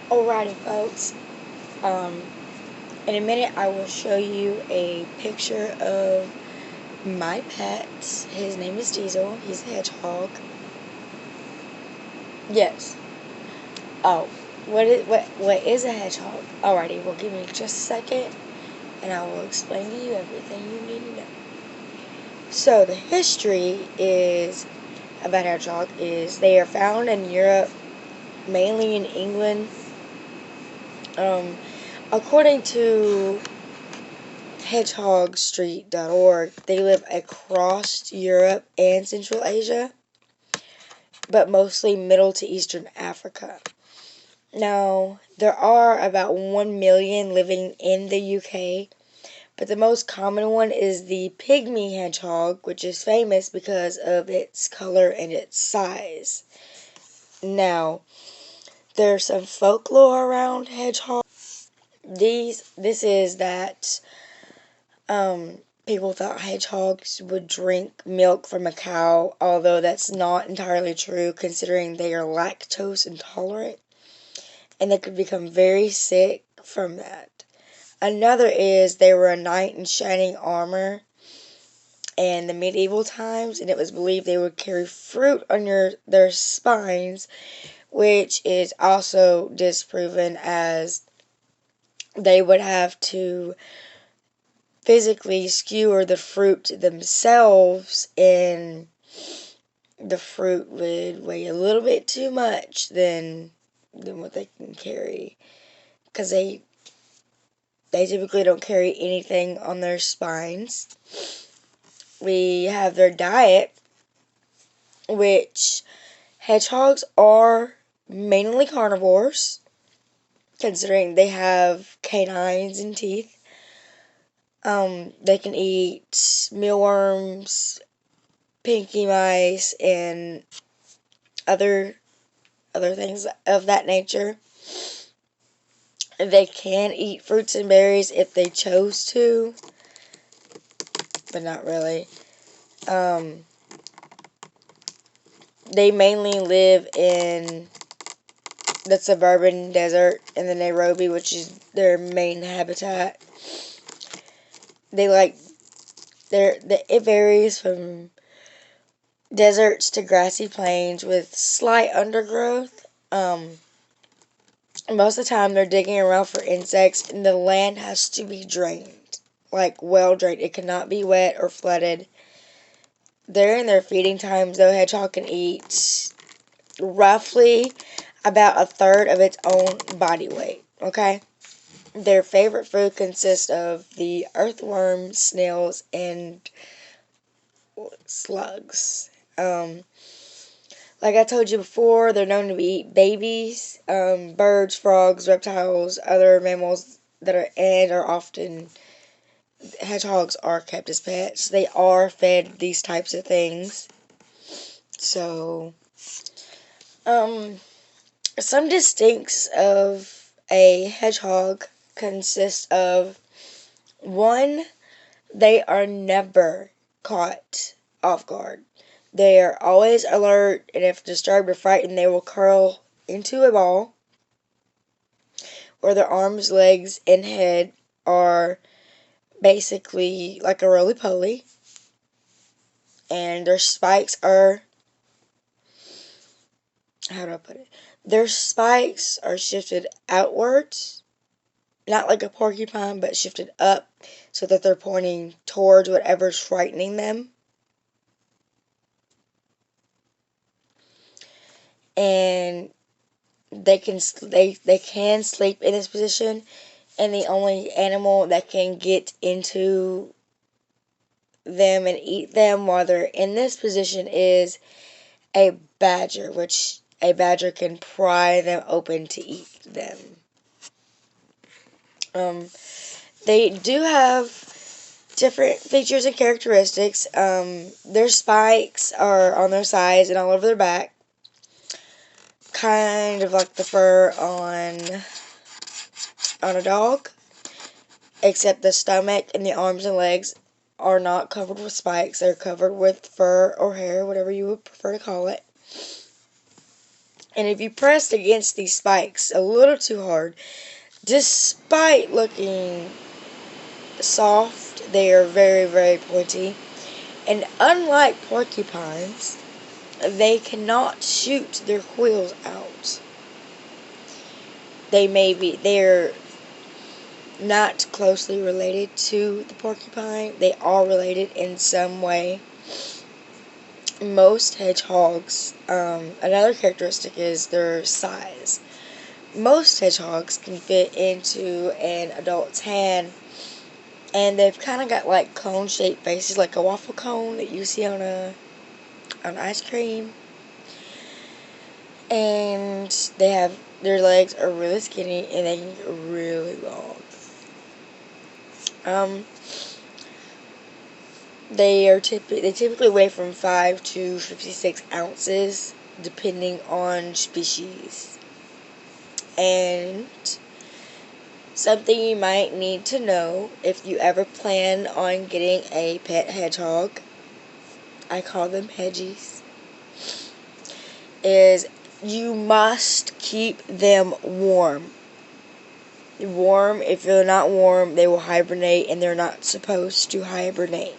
Alrighty, folks. Um, in a minute, I will show you a picture of my pet. His name is Diesel. He's a hedgehog. Yes. Oh, what is a hedgehog? Alrighty, well, give me just a second, and I will explain to you everything you need to know. So the history is about hedgehog is they are found in Europe, mainly in England. Um, according to hedgehogstreet.org, they live across Europe and Central Asia, but mostly Middle to Eastern Africa. Now, there are about 1 million living in the UK, but the most common one is the pygmy hedgehog, which is famous because of its color and its size. Now, there's some folklore around hedgehogs. This is that people thought hedgehogs would drink milk from a cow, although that's not entirely true considering they are lactose intolerant and they could become very sick from that. Another is they were a knight in shining armor in the medieval times, and it was believed they would carry fruit on their spines, which is also disproven as they would have to physically skewer the fruit themselves, and the fruit would weigh a little bit too much than what they can carry, because they typically don't carry anything on their spines. We have their diet, which hedgehogs are mainly carnivores, considering they have canines and teeth. They can eat mealworms, pinky mice, and other things of that nature. They can eat fruits and berries if they chose to, but not really. They mainly live in the suburban desert in the Nairobi, which is their main habitat. It varies from deserts to grassy plains with slight undergrowth. Most of the time they're digging around for insects, and the land has to be drained, like well drained. It cannot be wet or flooded. During their feeding times, though, hedgehog can eat roughly about a third of its own body weight. Okay? Their favorite food consists of the earthworms, snails, and slugs. Like I told you before, they're known to eat babies, birds, frogs, reptiles, other mammals that are often hedgehogs are kept as pets. They are fed these types of things. So, some distincts of a hedgehog consist of: one, they are never caught off guard. They are always alert, and if disturbed or frightened, they will curl into a ball, where their arms, legs, and head are basically like a roly-poly, and their spikes are, how do I put it? Their spikes are shifted outwards, not like a porcupine, but shifted up so that they're pointing towards whatever's frightening them. And they can sleep in this position, and the only animal that can get into them and eat them while they're in this position is a badger, which a badger can pry them open to eat them. They do have different features and characteristics. Their spikes are on their sides and all over their back, kind of like the fur on a dog, except the stomach and the arms and legs are not covered with spikes. They're covered with fur or hair, whatever you would prefer to call it. And if you pressed against these spikes a little too hard, despite looking soft, they are very, very pointy. And unlike porcupines, they cannot shoot their quills out. They're not closely related to the porcupine. They are related in some way. Most hedgehogs, another characteristic is their size. Most hedgehogs can fit into an adult's hand, and they've kind of got like cone-shaped faces, like a waffle cone that you see on ice cream. And their legs are really skinny, and they can get really long. They typically weigh from 5 to 56 ounces, depending on species. And something you might need to know if you ever plan on getting a pet hedgehog, I call them hedgies, is you must keep them warm. If they're not warm, they will hibernate, and they're not supposed to hibernate.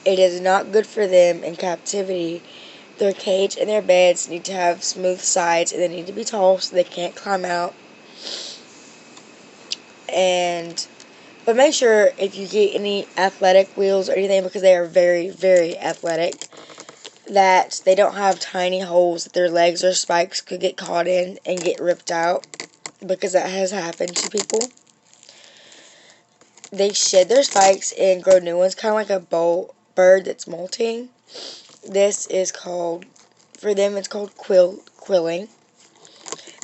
It is not good for them in captivity. Their cage and their beds need to have smooth sides, and they need to be tall so they can't climb out. But make sure if you get any athletic wheels or anything, because they are very, very athletic, that they don't have tiny holes that their legs or spikes could get caught in and get ripped out, because that has happened to people. They shed their spikes and grow new ones, kind of like a bird that's molting. This is called, for them, it's called quilling.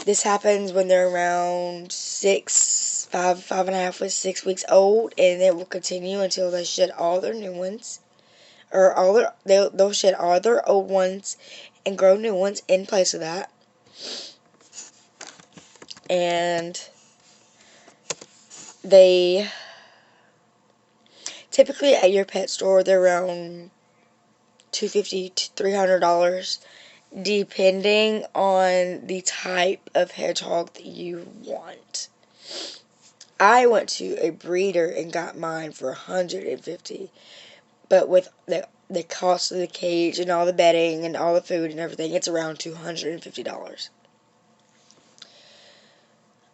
This happens when they're around 5.5 to 6 weeks old, and it will continue until they shed all their new ones, or they'll shed all their old ones and grow new ones in place of that. And they typically at your pet store, they're around $250 to $300, depending on the type of hedgehog that you want. I went to a breeder and got mine for $150, but with the cost of the cage and all the bedding and all the food and everything, it's around $250.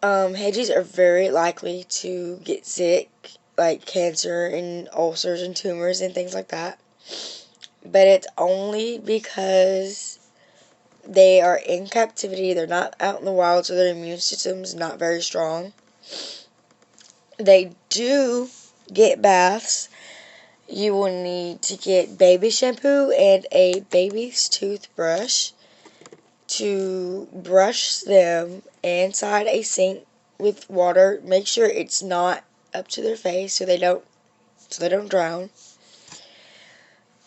Hedgies are very likely to get sick, like cancer and ulcers and tumors and things like that. But it's only because they are in captivity. They're not out in the wild, so their immune system is not very strong. They do get baths. You will need to get baby shampoo and a baby's toothbrush to brush them inside a sink with water. Make sure it's not up to their face so they don't drown.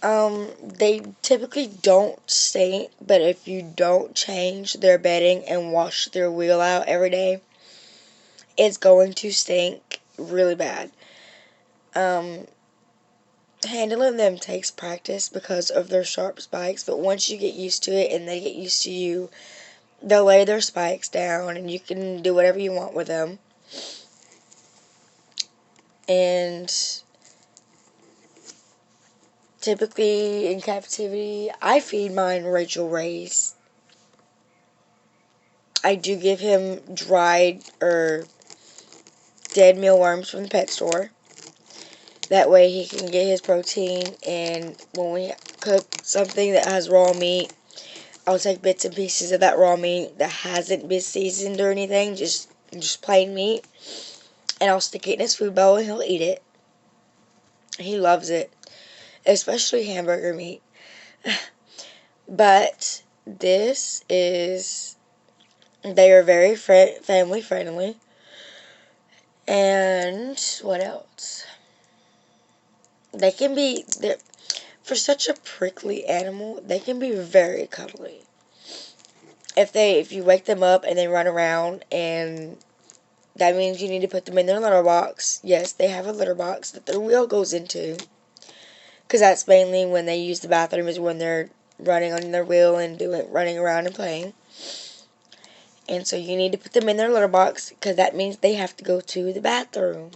They typically don't stink, but if you don't change their bedding and wash their wheel out every day, it's going to stink really bad. Handling them takes practice because of their sharp spikes, but once you get used to it and they get used to you, they'll lay their spikes down and you can do whatever you want with them. And typically in captivity, I feed mine Rachel Ray's. I do give him dried or dead mealworms from the pet store. That way he can get his protein, and when we cook something that has raw meat, I'll take bits and pieces of that raw meat that hasn't been seasoned or anything, just plain meat, and I'll stick it in his food bowl and he'll eat it. He loves it, especially hamburger meat. But they are very family friendly. And what else? For such a prickly animal, they can be very cuddly. If you wake them up and they run around, and that means you need to put them in their litter box. Yes, they have a litter box that their wheel goes into, because that's mainly when they use the bathroom, is when they're running on their wheel and running around and playing. And so you need to put them in their litter box because that means they have to go to the bathroom.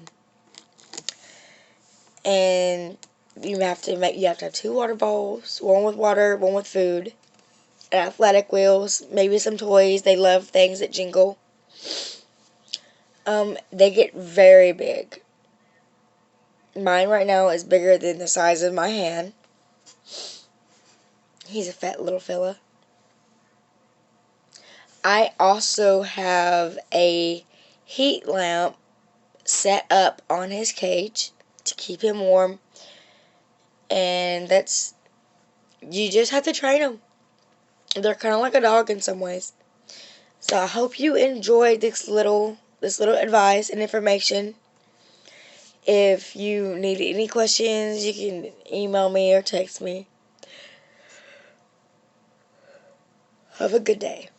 And you have to have 2 water bowls, one with water, one with food, and athletic wheels, maybe some toys. They love things that jingle. They get very big. Mine right now is bigger than the size of my hand. He's a fat little fella. I also have a heat lamp set up on his cage to keep him warm. And you just have to train them. They're kind of like a dog in some ways. So I hope you enjoyed this little advice and information. If you need any questions, you can email me or text me. Have a good day.